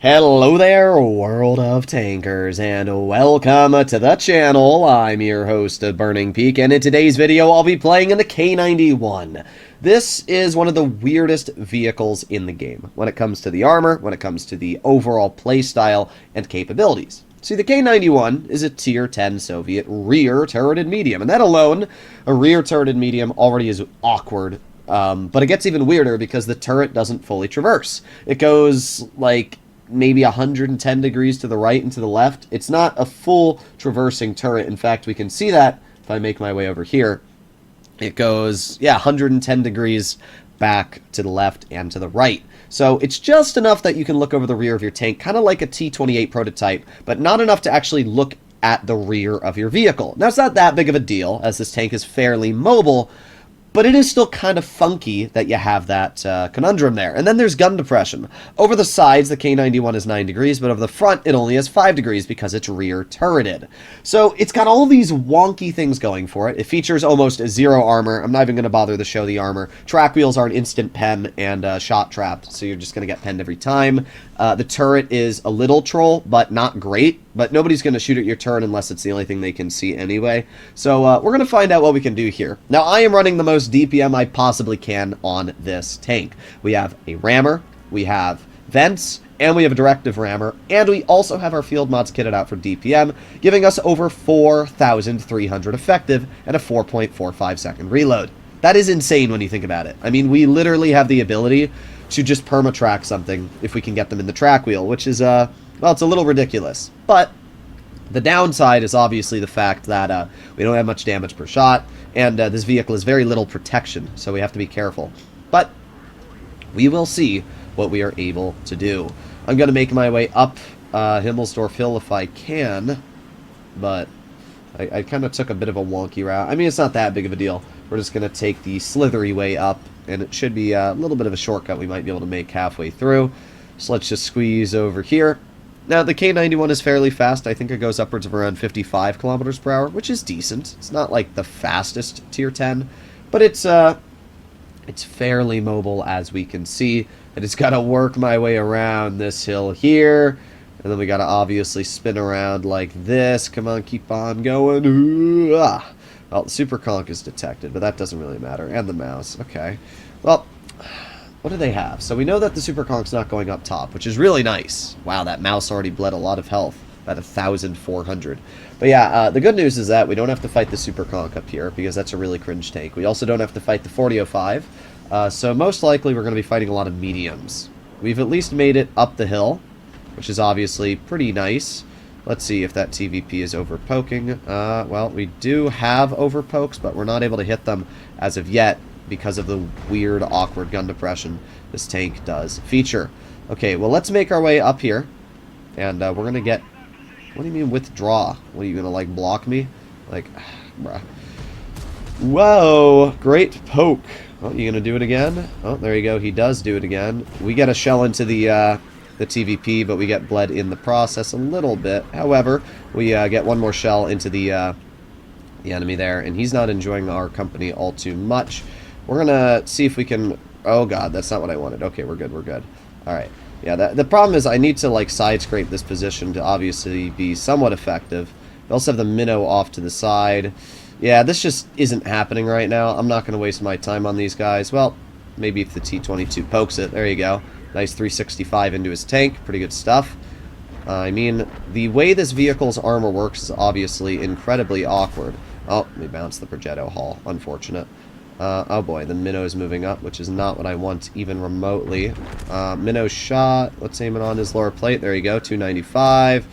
Hello there, world of tankers, and welcome to the channel. I'm your host, Burning Peak, and in today's video, I'll be playing in the K91. This is one of the weirdest vehicles in the game when it comes to the armor, when it comes to the overall playstyle and capabilities. See, the K91 is a tier 10 Soviet rear turreted medium, and that alone, a rear turreted medium, already is awkward. But it gets even weirder because the turret doesn't fully traverse. It goes like maybe 110 degrees to the right and to the left. It's not a full traversing turret. In fact, we can see that if I make my way over here. It goes, 110 degrees back to the left and to the right. So it's just enough that you can look over the rear of your tank, kind of like a T-28 prototype, but not enough to actually look at the rear of your vehicle. Now, it's not that big of a deal, as this tank is fairly mobile, but it is still kind of funky that you have that conundrum there. And then there's gun depression. Over the sides, the K91 is 9 degrees, but over the front, it only has 5 degrees because it's rear turreted. So it's got all these wonky things going for it. It features almost zero armor. I'm not even going to bother to show the armor. Track wheels are an instant pen and shot trapped, so you're just going to get penned every time. The turret is a little troll, but not great. But nobody's going to shoot at your turret unless it's the only thing they can see anyway. So we're going to find out what we can do here. Now, I am running the most DPM I possibly can on this tank. We have a rammer, we have vents, and we have a directive rammer, and we also have our field mods kitted out for DPM, giving us over 4,300 effective and a 4.45 second reload. That is insane when you think about it. I mean, we literally have the ability to just perma-track something if we can get them in the track wheel, which is, well, it's a little ridiculous. But the downside is obviously the fact that we don't have much damage per shot, and this vehicle has very little protection, so we have to be careful. But we will see what we are able to do. I'm going to make my way up Himmelsdorf Hill if I can, but I kind of took a bit of a wonky route. I mean, it's not that big of a deal. We're just going to take the slithery way up, and it should be a little bit of a shortcut we might be able to make halfway through. So let's just squeeze over here. Now, the K91 is fairly fast. I think it goes upwards of around 55 kilometers per hour, which is decent. It's not like the fastest tier 10, but it's fairly mobile, as we can see. I just got to work my way around this hill here, and then we got to obviously spin around like this. Come on, keep on going. Ooh, ah. Well, the super conch is detected, but that doesn't really matter. And the mouse. Okay. Well, what do they have? So we know that the super conch's not going up top, which is really nice. Wow, that mouse already bled a lot of health. About 1,400. But yeah, the good news is that we don't have to fight the super conch up here, because that's a really cringe tank. We also don't have to fight the 4005. So most likely we're going to be fighting a lot of mediums. We've at least made it up the hill, which is obviously pretty nice. Let's see if that TVP is overpoking. Well, we do have overpokes, but we're not able to hit them as of yet because of the weird, awkward gun depression this tank does feature. Okay, well, let's make our way up here, and we're going to get... What do you mean withdraw? What, are you going to, like, block me? Like, bruh. Whoa, great poke. Oh, you going to do it again? Oh, there you go. He does do it again. We get a shell into the TVP, but we get bled in the process a little bit. However, we get one more shell into the enemy there, and he's not enjoying our company all too much. We're gonna see if we can... Oh god, that's not what I wanted. Okay, we're good, we're good. Alright. Yeah, the problem is I need to, like, side scrape this position to obviously be somewhat effective. We also have the minnow off to the side. Yeah, this just isn't happening right now. I'm not going to waste my time on these guys. Well, maybe if the T-22 pokes it. There you go. Nice 365 into his tank. Pretty good stuff. I mean, the way this vehicle's armor works is obviously incredibly awkward. Oh, we bounced the Progetto Hall. Unfortunate. Oh boy, the minnow is moving up, which is not what I want even remotely. Minnow shot. Let's aim it on his lower plate. There you go, 295.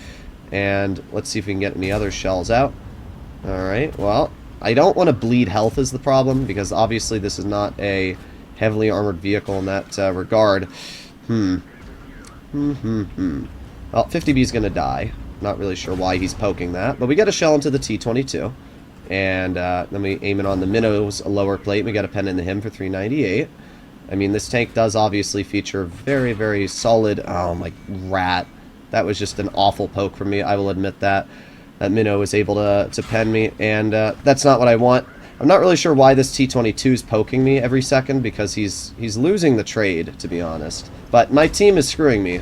And let's see if we can get any other shells out. Alright, well, I don't want to bleed health is the problem, because obviously this is not a heavily armored vehicle in that regard. Well, 50B is going to die. Not really sure why he's poking that, but we got a shell into the T-22. And then we aim it on the minnow's lower plate. We got a pen into him for 398. I mean, this tank does obviously feature very, very solid... Oh, my rat. That was just an awful poke from me, I will admit that. That minnow was able to pen me, and that's not what I want. I'm not really sure why this T-22 is poking me every second, because he's losing the trade, to be honest. But my team is screwing me.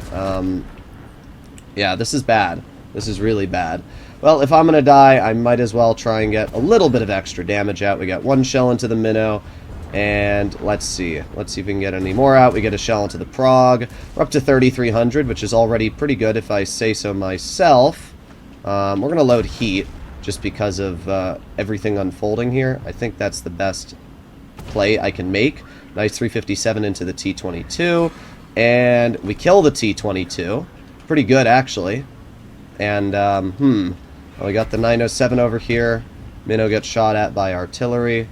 Yeah, this is bad. This is really bad. Well, if I'm going to die, I might as well try and get a little bit of extra damage out. We got one shell into the minnow, and let's see. Let's see if we can get any more out. We get a shell into the prog. We're up to 3,300, which is already pretty good if I say so myself. We're going to load heat just because of everything unfolding here. I think that's the best play I can make. Nice 357 into the T-22, and we kill the T-22. Pretty good, actually. And, well, we got the 907 over here. Minnow gets shot at by artillery.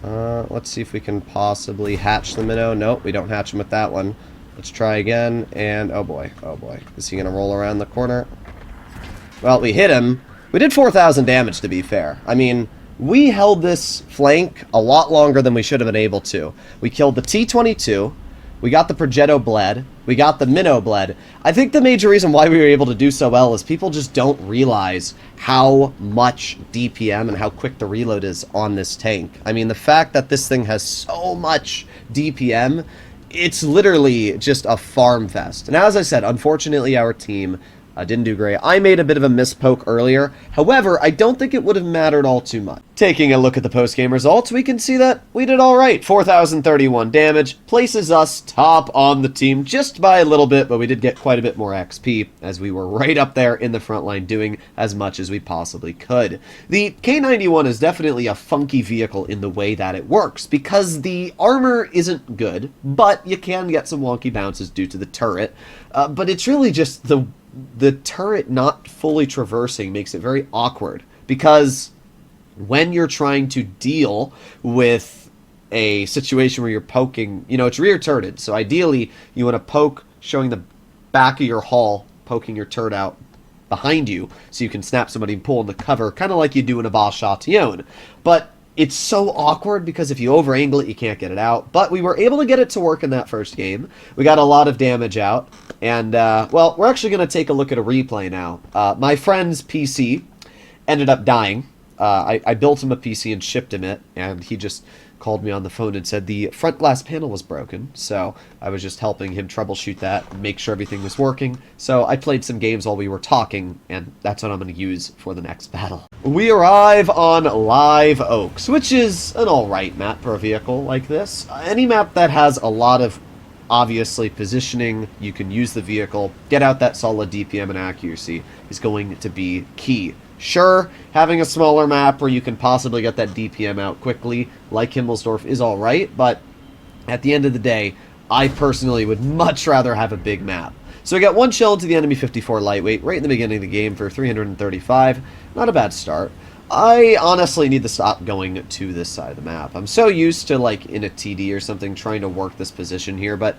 Let's see if we can possibly hatch the minnow. Nope, we don't hatch him with that one. Let's try again, and oh boy. Is he going to roll around the corner? Well, we hit him. We did 4,000 damage, to be fair. I mean, we held this flank a lot longer than we should have been able to. We killed the T-22. We got the Progetto bled. We got the minnow bled. I think the major reason why we were able to do so well is people just don't realize how much DPM and how quick the reload is on this tank. I mean, the fact that this thing has so much DPM, it's literally just a farm fest. And as I said, unfortunately, our team didn't do great. I made a bit of a mispoke earlier. However, I don't think it would have mattered all too much. Taking a look at the post-game results, we can see that we did alright. 4,031 damage, places us top on the team just by a little bit, but we did get quite a bit more XP as we were right up there in the front line doing as much as we possibly could. The K91 is definitely a funky vehicle in the way that it works, because the armor isn't good, but you can get some wonky bounces due to the turret. But it's really just the turret not fully traversing makes it very awkward, because when you're trying to deal with a situation where you're poking, you know, it's rear turreted, so ideally you want to poke showing the back of your hull, poking your turret out behind you so you can snap somebody and pull in the cover, kind of like you do in a Boss Chatillon. But it's so awkward because if you over-angle it, you can't get it out. But we were able to get it to work in that first game. We got a lot of damage out. And, well, we're actually going to take a look at a replay now. My friend's PC ended up dying. I built him a PC and shipped him it, and he just called me on the phone and said the front glass panel was broken. So I was just helping him troubleshoot that, make sure everything was working. So I played some games while we were talking, and that's what I'm going to use for the next battle. We arrive on Live Oaks, which is an alright map for a vehicle like this. Any map that has a lot of, obviously, positioning, you can use the vehicle, get out that solid DPM and accuracy is going to be key. Sure, having a smaller map where you can possibly get that DPM out quickly, like Himmelsdorf, is alright, but at the end of the day, I personally would much rather have a big map. So we got one shell into the enemy 54 lightweight right in the beginning of the game for 335. Not a bad start. I honestly need to stop going to this side of the map. I'm so used to, like, in a TD or something, trying to work this position here, but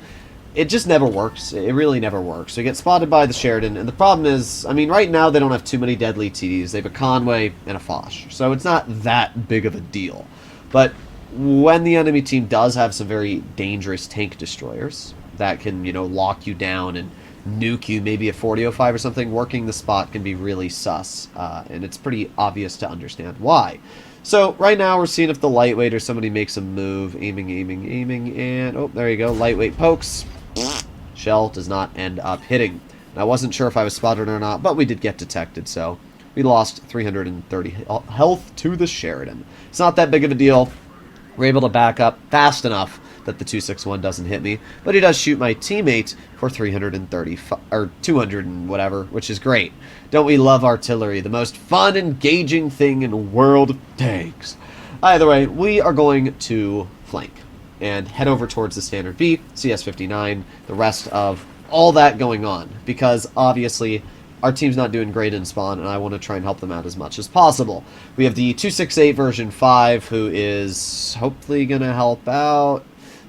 it just never works. It really never works. So we get spotted by the Sheridan, and the problem is, I mean, right now they don't have too many deadly TDs. They have a Conway and a Foch, so it's not that big of a deal. But when the enemy team does have some very dangerous tank destroyers that can, you know, lock you down and nuke you, maybe a 4005 or something, working the spot can be really sus, and it's pretty obvious to understand why. So right now we're seeing if the lightweight or somebody makes a move, aiming, and oh, there you go, lightweight pokes. Shell does not end up hitting. And I wasn't sure if I was spotted or not, but we did get detected, so we lost 330 health to the Sheridan. It's not that big of a deal. We're able to back up fast enough that the 261 doesn't hit me, but he does shoot my teammate for 335 or 200 and whatever, which is great. Don't we love artillery? The most fun, engaging thing in the world of tanks. Either way, we are going to flank and head over towards the standard B, CS59, the rest of all that going on, because obviously our team's not doing great in spawn, and I want to try and help them out as much as possible. We have the 268 version 5, who is hopefully going to help out.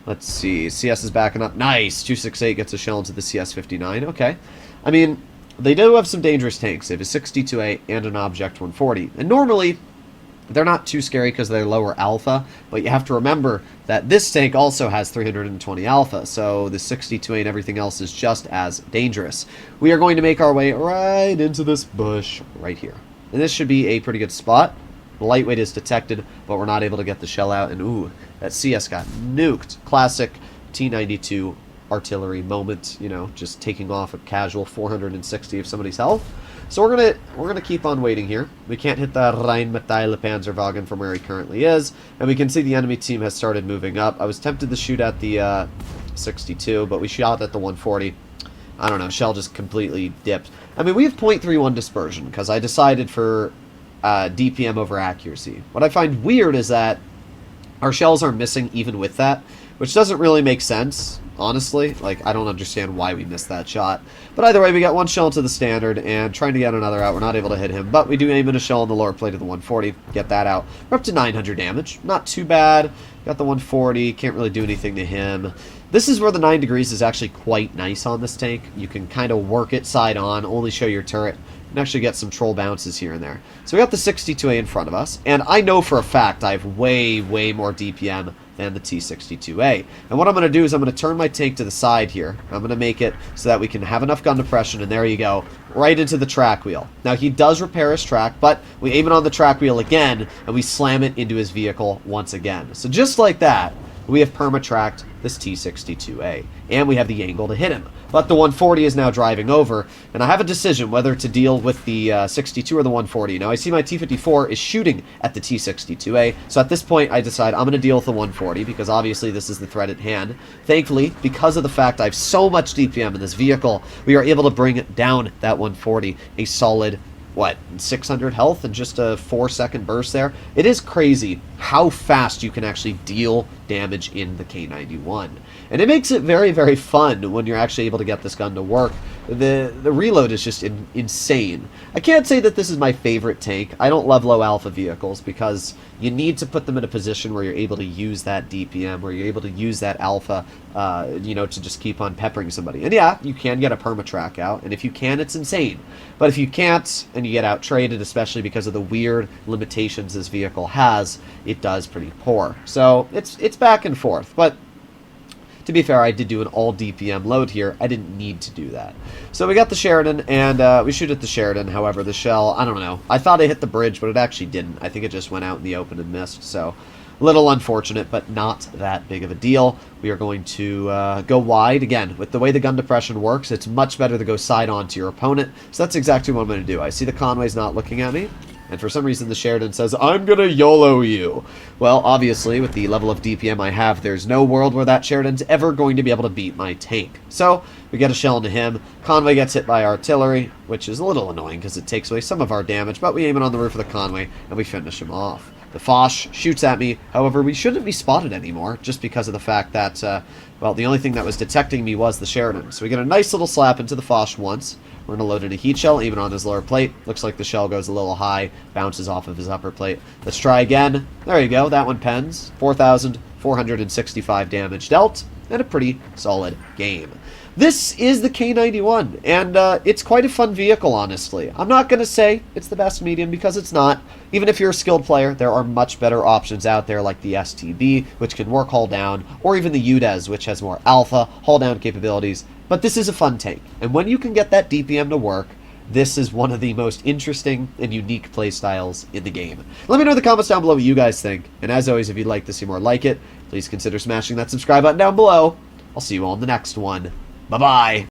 Let's see, CS is backing up. Nice! 268 gets a shell into the CS59. Okay. I mean, they do have some dangerous tanks. They have a 62A and an Object 140. And normally, they're not too scary because they're lower alpha, but you have to remember that this tank also has 320 alpha, so the 62A and everything else is just as dangerous. We are going to make our way right into this bush right here. And this should be a pretty good spot. The lightweight is detected, but we're not able to get the shell out, and ooh, that CS got nuked. Classic T92 artillery moment, you know, just taking off a casual 460 of somebody's health. So we're gonna keep on waiting here. We can't hit the Rheinmetall Panzerwagen from where he currently is, and we can see the enemy team has started moving up. I was tempted to shoot at the 62, but we shot at the 140. I don't know, shell just completely dipped. I mean, we have 0.31 dispersion, because I decided for DPM over accuracy. What I find weird is that our shells are missing even with that, which doesn't really make sense, honestly. Like, I don't understand why we missed that shot. But either way, we got one shell into the standard, and trying to get another out, we're not able to hit him. But we do aim in a shell on the lower plate of the 140, get that out. We're up to 900 damage, not too bad. Got the 140, can't really do anything to him. This is where the 9 degrees is actually quite nice on this tank. You can kind of work it side on, only show your turret, and actually get some troll bounces here and there. So we got the 62A in front of us, and I know for a fact I have way, way more DPM than the T-62A. And what I'm going to do is I'm going to turn my tank to the side here. I'm going to make it so that we can have enough gun depression, and there you go, right into the track wheel. Now, he does repair his track, but we aim it on the track wheel again, and we slam it into his vehicle once again. So just like that, we have perma-tracked this T-62A, and we have the angle to hit him. But the 140 is now driving over, and I have a decision whether to deal with the 62 or the 140. Now, I see my T-54 is shooting at the T-62A, so at this point, I decide I'm going to deal with the 140, because obviously this is the threat at hand. Thankfully, because of the fact I have so much DPM in this vehicle, we are able to bring down that 140 a solid, what, 600 health in just a 4-second burst there. It is crazy how fast you can actually deal damage in the K91. And it makes it very, very fun when you're actually able to get this gun to work. The reload is just insane. I can't say that this is my favorite tank. I don't love low alpha vehicles because you need to put them in a position where you're able to use that DPM, where you're able to use that alpha, you know, to just keep on peppering somebody. And yeah, you can get a perma-track out, and if you can, it's insane. But if you can't, and you get out-traded, especially because of the weird limitations this vehicle has, it does pretty poor. So it's back and forth, but to be fair, I did do an all DPM load here. I didn't need to do that. So we got the Sheridan, and we shoot at the Sheridan. However, the shell, I don't know. I thought I hit the bridge, but it actually didn't. I think it just went out in the open and missed. So a little unfortunate, but not that big of a deal. We are going to go wide. Again, with the way the gun depression works, it's much better to go side on to your opponent. So that's exactly what I'm going to do. I see the Conway's not looking at me, and for some reason the Sheridan says, I'm gonna YOLO you. Well, obviously, with the level of DPM I have, there's no world where that Sheridan's ever going to be able to beat my tank. So, we get a shell into him. Conway gets hit by artillery, which is a little annoying because it takes away some of our damage, but we aim it on the roof of the Conway, and we finish him off. The Foch shoots at me. However, we shouldn't be spotted anymore, just because of the fact that, well, the only thing that was detecting me was the Sheridan. So we get a nice little slap into the Foch once. We're going to load in a heat shell, even on his lower plate. Looks like the shell goes a little high, bounces off of his upper plate. Let's try again. There you go. That one pens. 4,465 damage dealt, and a pretty solid game. This is the K91, and it's quite a fun vehicle, honestly. I'm not going to say it's the best medium, because it's not. Even if you're a skilled player, there are much better options out there, like the STB, which can work hull down, or even the UDES, which has more alpha, hull down capabilities. But this is a fun tank, and when you can get that DPM to work, this is one of the most interesting and unique playstyles in the game. Let me know in the comments down below what you guys think, and as always, if you'd like to see more like it, please consider smashing that subscribe button down below. I'll see you all in the next one. Bye-bye.